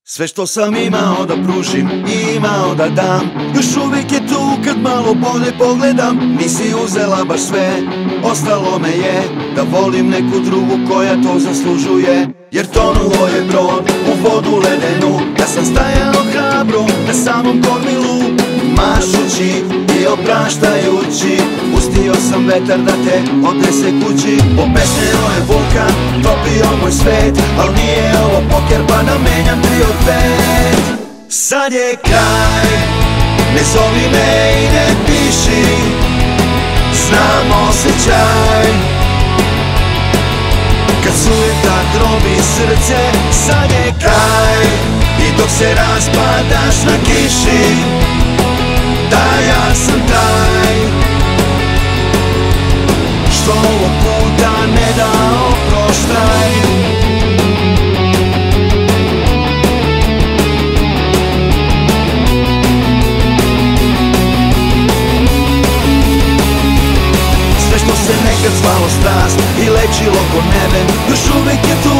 Sve što sam imao da pružim i imao da dam, još uvijek je tu kad malo bolje pogledam. Nisi uzela baš sve, ostalo me je da volim neku drugu koja to zaslužuje. Jer tonuo je brod u vodu ledenu, ja sam stajao hrabro na samom kormilu, mašući i opraštajući. Pustio sam vetar da te odnese kući. Opesneo je vulkan, topio moj svet, al nije ovo poker pa da menjam 3 od 5. Sad je kraj, ne zovi me i ne piši, znam osjećaj kad sujeta drobi srce. Sad je kraj i dok se raspadaš na kiši, da ja sam taj što ovog puta ne da oproštaj. Sve što se nekad zvalo strast i lečilo ko neben, još uvijek je tu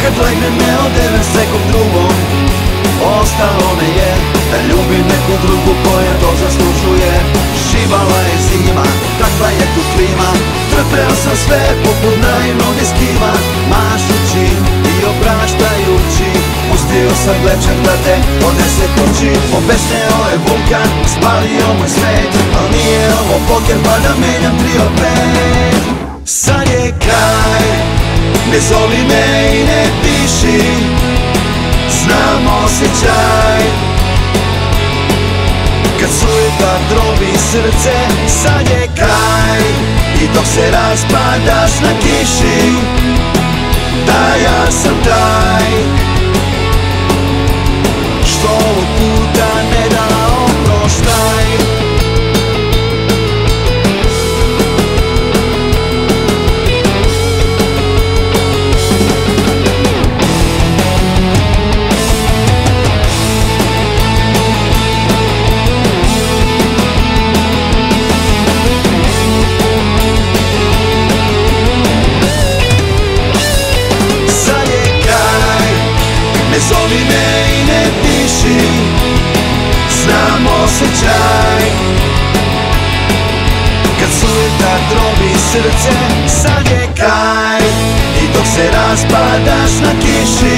kad legne neodeven s nekom drugom. Ostalo me je da ljubim neku drugu koja to zaslužuje. Šivala je zima, takva je tu klima, trpeo sam sve poput naivnog eskima. Mašući i opraštajući, pustio sam glečer da te odnese kući. Obesneo je vulkan, spalio moj svet, al nije ovo poker pa da menjam 3 od 5. Sad je kraj, ne zovi me i ne piši, znam osjećaj kad sujeta drobi srce. Sad je kraj i dok se raspadaš na kiši, da ja sam taj što ovog puta ne da oproštaj. Zovi me i ne piši, znam osjećaj kad sujeta drobi srce. Sad je kraj i dok se raspadaš na kiši,